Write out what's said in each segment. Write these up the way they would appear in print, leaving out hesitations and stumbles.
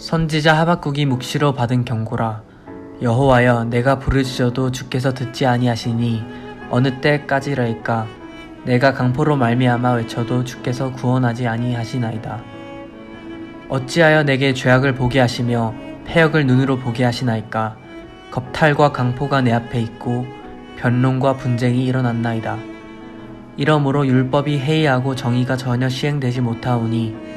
선지자 하박국이 묵시로 받은 경고라. 여호와여, 내가 부르짖어도 주께서 듣지 아니하시니 어느 때까지라이까. 내가 강포로 말미암아 외쳐도 주께서 구원하지 아니하시나이다. 어찌하여 내게 죄악을 보게 하시며 패역을 눈으로 보게 하시나이까. 겁탈과 강포가 내 앞에 있고 변론과 분쟁이 일어났나이다. 이러므로 율법이 해이하고 정의가 전혀 시행되지 못하오니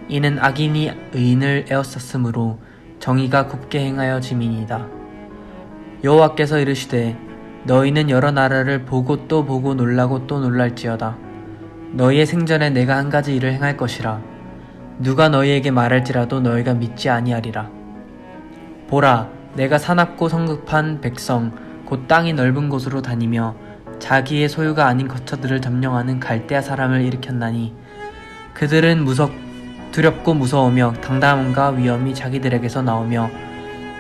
이는 악인이 의인을 에워쌌으므로 정의가 굽게 행하여 짐이니이다. 여호와께서 이르시되 너희는 여러 나라를 보고 또 보고 놀라고 또 놀랄지어다. 너희의 생전에 내가 한 가지 일을 행할 것이라. 누가 너희에게 말할지라도 너희가 믿지 아니하리라. 보라, 내가 사납고 성급한 백성 곧 땅이 넓은 곳으로 다니며 자기의 소유가 아닌 거처들을 점령하는 갈대아 사람을 일으켰나니 그들은 두렵고 무서우며 당당함과 위엄이 자기들에게서 나오며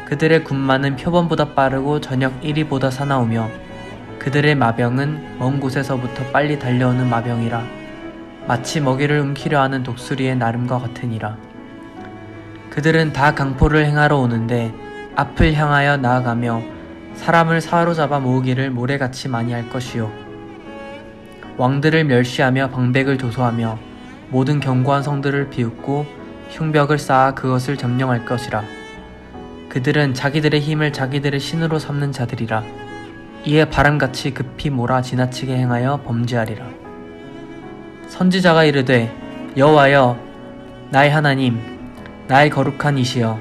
그들의 군마는 표범보다 빠르고 저녁 1위보다 사나우며 그들의 마병은 먼 곳에서부터 빨리 달려오는 마병이라. 마치 먹이를 움키려 하는 독수리의 나름과 같으니라. 그들은 다 강포를 행하러 오는데 앞을 향하여 나아가며 사람을 사로잡아 모으기를 모래같이 많이 할 것이요. 왕들을 멸시하며 방백을 조소하며 모든 견고한 성들을 비웃고 흉벽을 쌓아 그것을 점령할 것이라. 그들은 자기들의 힘을 자기들의 신으로 삼는 자들이라. 이에 바람같이 급히 몰아 지나치게 행하여 범죄하리라. 선지자가 이르되 여호와여, 나의 하나님, 나의 거룩한 이시여,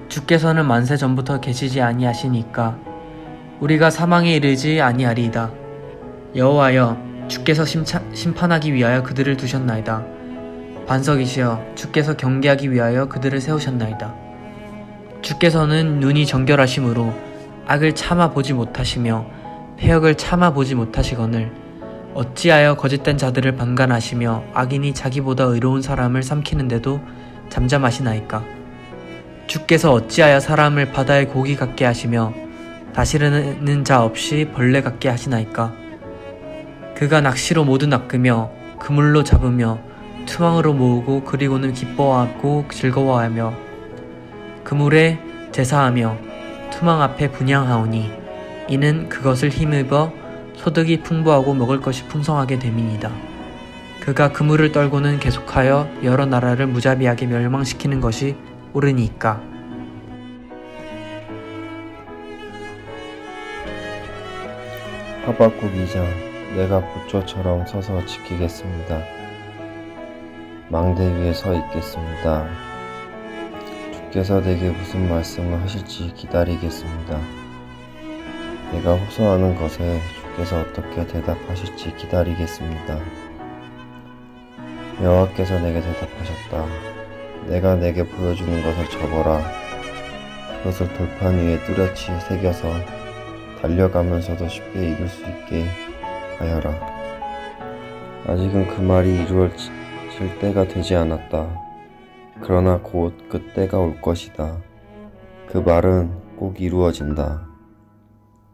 주께서는 만세 전부터 계시지 아니하시니까 우리가 사망에 이르지 아니하리이다. 여호와여, 주께서 심판하기 위하여 그들을 두셨나이다. 반석이시여, 주께서 경계하기 위하여 그들을 세우셨나이다. 주께서는 눈이 정결하심으로 악을 참아 보지 못하시며 패역을 참아 보지 못하시거늘 어찌하여 거짓된 자들을 방관하시며 악인이 자기보다 의로운 사람을 삼키는데도 잠잠하시나이까. 주께서 어찌하여 사람을 바다의 고기 같게 하시며 다스리는 자 없이 벌레 같게 하시나이까. 그가 낚시로 모두 낚으며 그물로 잡으며 투망으로 모으고 그리고는 기뻐하고 즐거워하며 그물에 제사하며 투망 앞에 분향하오니 이는 그것을 힘입어 소득이 풍부하고 먹을 것이 풍성하게 됨이니이다. 그가 그물을 떨고는 계속하여 여러 나라를 무자비하게 멸망시키는 것이 옳으니이까. 하박국 2장. 내가 보초처럼 서서 지키겠습니다. 망대 위에 서 있겠습니다. 주께서 내게 무슨 말씀을 하실지 기다리겠습니다. 내가 호소하는 것에 주께서 어떻게 대답하실지 기다리겠습니다. 여호와께서 내게 대답하셨다. 내가 내게 보여주는 것을 적어라. 그것을 돌판 위에 뚜렷이 새겨서 달려가면서도 쉽게 읽을 수 있게 하여라. 아직은 그 말이 이루어질 때가 되지 않았다. 그러나 곧 그 때가 올 것이다. 그 말은 꼭 이루어진다.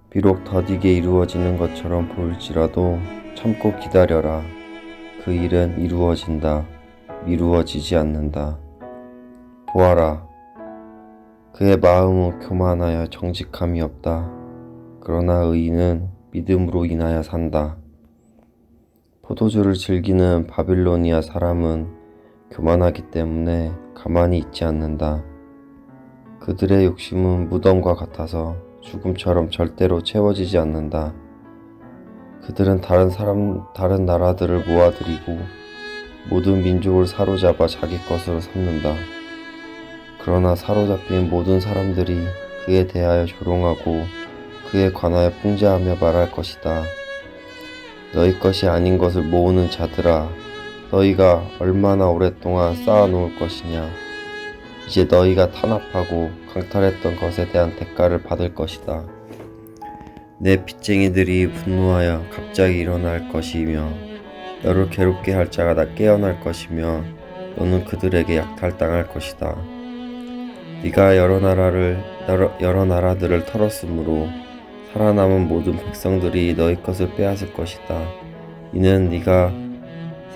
비록 더디게 이루어지는 것처럼 보일지라도 참고 기다려라. 그 일은 이루어진다. 미루어지지 않는다. 보아라. 그의 마음은 교만하여 정직함이 없다. 그러나 의인은 믿음으로 인하여 산다. 포도주를 즐기는 바빌로니아 사람은 교만하기 때문에 가만히 있지 않는다. 그들의 욕심은 무덤과 같아서 죽음처럼 절대로 채워지지 않는다. 그들은 다른 나라들을 모아들이고 모든 민족을 사로잡아 자기 것으로 삼는다. 그러나 사로잡힌 모든 사람들이 그에 대하여 조롱하고 그에 관하여 풍자하며 말할 것이다. 너희 것이 아닌 것을 모으는 자들아, 너희가 얼마나 오랫동안 쌓아놓을 것이냐. 이제 너희가 탄압하고 강탈했던 것에 대한 대가를 받을 것이다. 내 빚쟁이들이 분노하여 갑자기 일어날 것이며 너를 괴롭게 할 자가 다 깨어날 것이며 너는 그들에게 약탈당할 것이다. 네가 여러 나라들을 털었으므로 살아남은 모든 백성들이 너희 것을 빼앗을 것이다. 이는 네가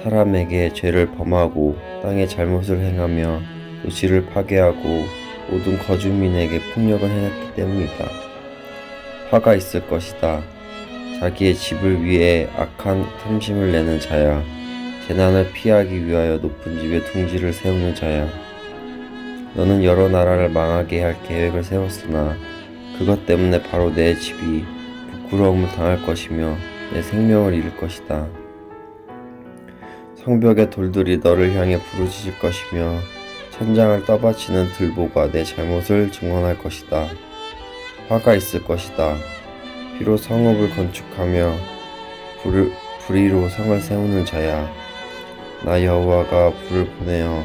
사람에게 죄를 범하고 땅에 잘못을 행하며 도시를 파괴하고 모든 거주민에게 폭력을 행했기 때문이다. 화가 있을 것이다. 자기의 집을 위해 악한 탐심을 내는 자야. 재난을 피하기 위하여 높은 집에 둥지를 세우는 자야. 너는 여러 나라를 망하게 할 계획을 세웠으나 그것 때문에 바로 내 집이 부끄러움을 당할 것이며 내 생명을 잃을 것이다. 성벽의 돌들이 너를 향해 부르짖을 것이며 천장을 떠받치는 들보가 내 잘못을 증언할 것이다. 화가 있을 것이다. 피로 성읍을 건축하며 불의로 성을 세우는 자야. 나 여호와가 불을 보내어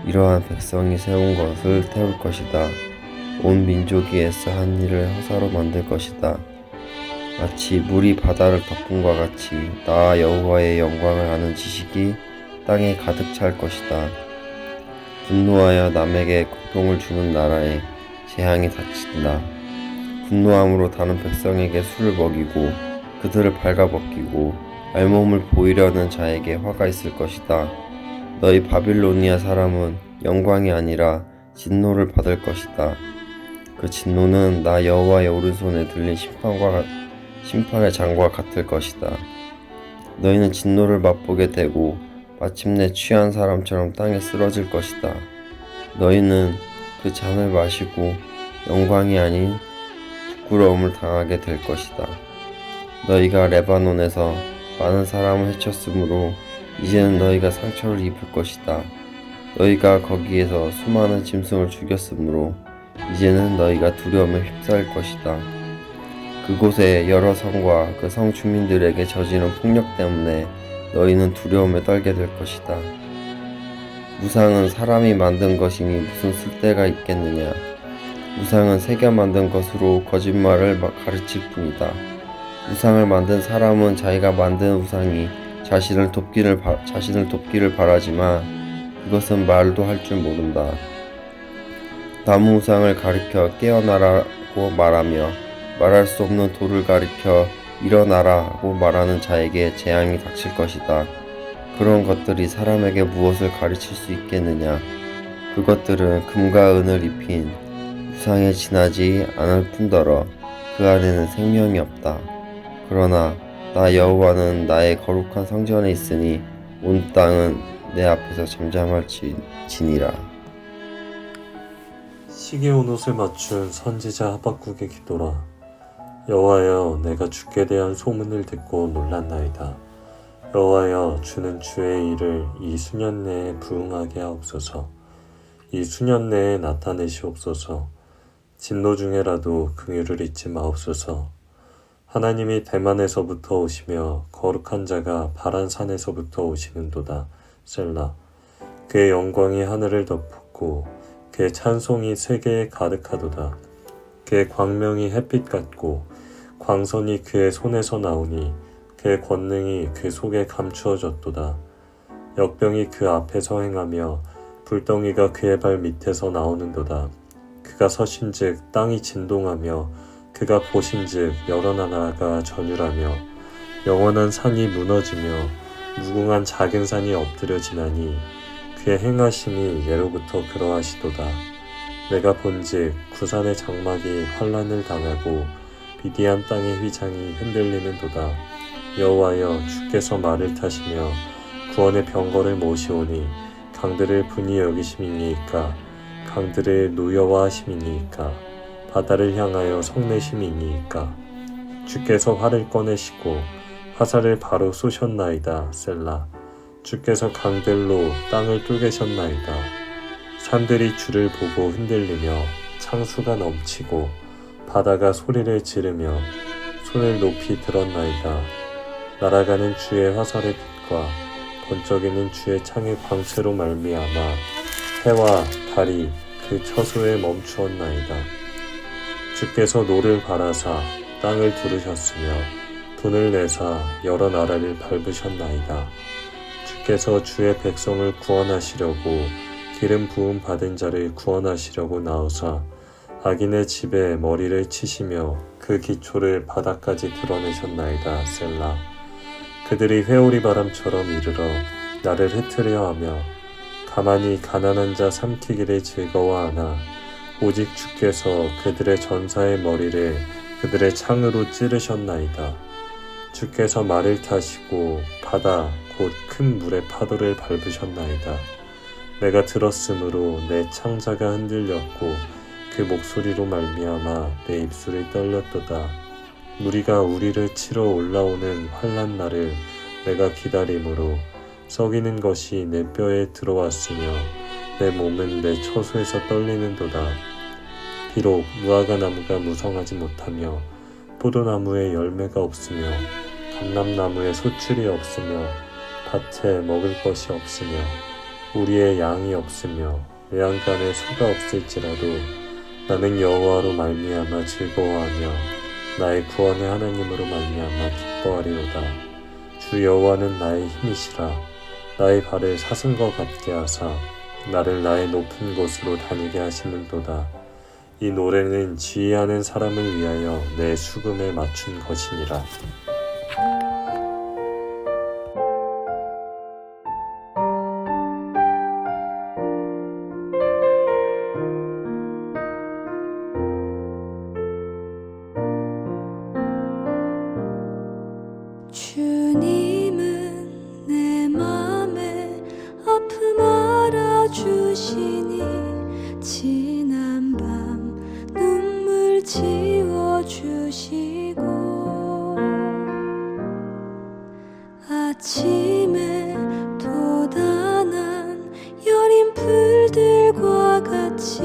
이러한 백성이 세운 것을 태울 것이다. 온 민족이 애써 한 일을 허사로 만들 것이다. 마치 물이 바다를 덮음과 같이 나 여호와의 영광을 아는 지식이 땅에 가득 찰 것이다. 분노하여 남에게 고통을 주는 나라에 재앙이 닥친다. 분노함으로 다른 백성에게 술을 먹이고 그들을 발가벗기고 알몸을 보이려는 자에게 화가 있을 것이다. 너희 바빌로니아 사람은 영광이 아니라 진노를 받을 것이다. 그 진노는 나 여호와의 오른손에 들린 심판의 장과 같을 것이다. 너희는 진노를 맛보게 되고 마침내 취한 사람처럼 땅에 쓰러질 것이다. 너희는 그 잔을 마시고 영광이 아닌 부끄러움을 당하게 될 것이다. 너희가 레바논에서 많은 사람을 해쳤으므로 이제는 너희가 상처를 입을 것이다. 너희가 거기에서 수많은 짐승을 죽였으므로 이제는 너희가 두려움에 휩싸일 것이다. 그곳의 여러 성과 그 성 주민들에게 저지른 폭력 때문에 너희는 두려움에 떨게 될 것이다. 우상은 사람이 만든 것이니 무슨 쓸데가 있겠느냐. 우상은 새겨 만든 것으로 거짓말을 가르칠 뿐이다. 우상을 만든 사람은 자기가 만든 우상이 자신을 돕기를 바라지만 그것은 말도 할 줄 모른다. 나무 우상을 가리켜 깨어나라고 말하며 말할 수 없는 돌을 가리켜 일어나라고 말하는 자에게 재앙이 닥칠 것이다. 그런 것들이 사람에게 무엇을 가르칠 수 있겠느냐. 그것들은 금과 은을 입힌 우상에 지나지 않을 뿐더러 그 안에는 생명이 없다. 그러나 나 여호와는 나의 거룩한 성전에 있으니 온 땅은 내 앞에서 잠잠할지니라. 시계 온 옷을 맞춘 선지자 하박국의 기도라. 여호와여, 내가 주께 대한 소문을 듣고 놀랐나이다. 여호와여, 주는 주의 일을 이 수년 내에 부응하게 하옵소서. 이 수년 내에 나타내시옵소서. 진노 중에라도 긍휼을 잊지 마옵소서. 하나님이 대만에서부터 오시며 거룩한 자가 바란산에서부터 오시는도다. 셀라. 그의 영광이 하늘을 덮었고 그의 찬송이 세계에 가득하도다. 그의 광명이 햇빛 같고 광선이 그의 손에서 나오니 그의 권능이 그 속에 감추어졌도다. 역병이 그 앞에서 행하며 불덩이가 그의 발 밑에서 나오는도다. 그가 서신즉 땅이 진동하며 그가 보신즉 여러 나라가 전율하며 영원한 산이 무너지며 무궁한 작은 산이 엎드려지나니 그의 행하심이 예로부터 그러하시도다. 내가 본즉 구산의 장막이 환란을 당하고 미디안 땅의 휘장이 흔들리는도다. 여호와여, 주께서 말을 타시며 구원의 병거를 모시오니 강들을 분이 여기심이니이까. 강들을 노여워하심이니이까. 바다를 향하여 성내심이니이까. 주께서 활을 꺼내시고 화살을 바로 쏘셨나이다. 셀라. 주께서 강들로 땅을 뚫으셨나이다. 산들이 주를 보고 흔들리며 창수가 넘치고 바다가 소리를 지르며 손을 높이 들었나이다. 날아가는 주의 화살의 빛과 번쩍이는 주의 창의 광채로 말미암아 해와 달이 그 처소에 멈추었나이다. 주께서 노를 바라사 땅을 두르셨으며 돈을 내사 여러 나라를 밟으셨나이다. 주께서 주의 백성을 구원하시려고 기름 부음 받은 자를 구원하시려고 나오사 악인의 집에 머리를 치시며 그 기초를 바닥까지 드러내셨나이다. 셀라. 그들이 회오리 바람처럼 이르러 나를 흩으려 하며 가만히 가난한 자 삼키기를 즐거워하나 오직 주께서 그들의 전사의 머리를 그들의 창으로 찌르셨나이다. 주께서 말을 타시고 바다 곧 큰 물의 파도를 밟으셨나이다. 내가 들었으므로 내 창자가 흔들렸고 그 목소리로 말미암아 내 입술이 떨렸도다. 무리가 우리를 치러 올라오는 환난 날을 내가 기다림으로 썩이는 것이 내 뼈에 들어왔으며 내 몸은 내 처소에서 떨리는도다. 비록 무화과 나무가 무성하지 못하며 포도나무에 열매가 없으며 감람나무에 소출이 없으며 밭에 먹을 것이 없으며 우리의 양이 없으며 외양간에 소가 없을지라도 나는 여호와로 말미암아 즐거워하며 나의 구원의 하나님으로 말미암아 기뻐하리로다. 주 여호와는 나의 힘이시라. 나의 발을 사슴과 같게 하사 나를 나의 높은 곳으로 다니게 하시는도다. 이 노래는 지휘하는 사람을 위하여 내 수금에 맞춘 것이니라. 주님은 내 맘에 아픔 알아주시니 지난 밤 눈물 지워주시고 아침에 돋아난 여린 풀들과 같이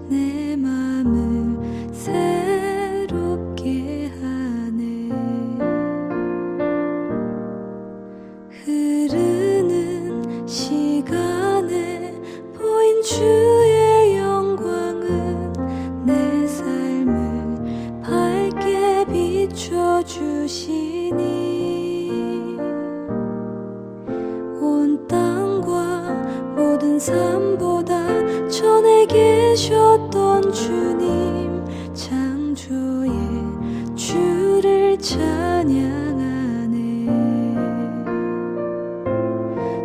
내 맘을 새롭게 하네. 흐르는 시간에 보인 주의 영광은 내 삶을 밝게 비춰주시니 온 땅과 모든 삶보다 전에 계셨던 주님 창조의 주를 찬양하네.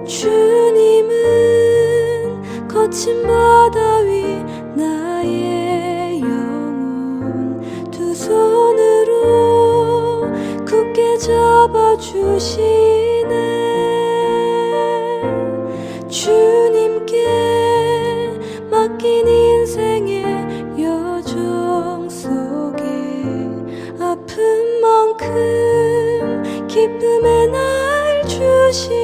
주님은 거친 바다 위 나의 영혼 두 손으로 굳게 잡아주시네. 주님께 맡긴 인생의 여정 속에 아픈 만큼 기쁨의 날 주시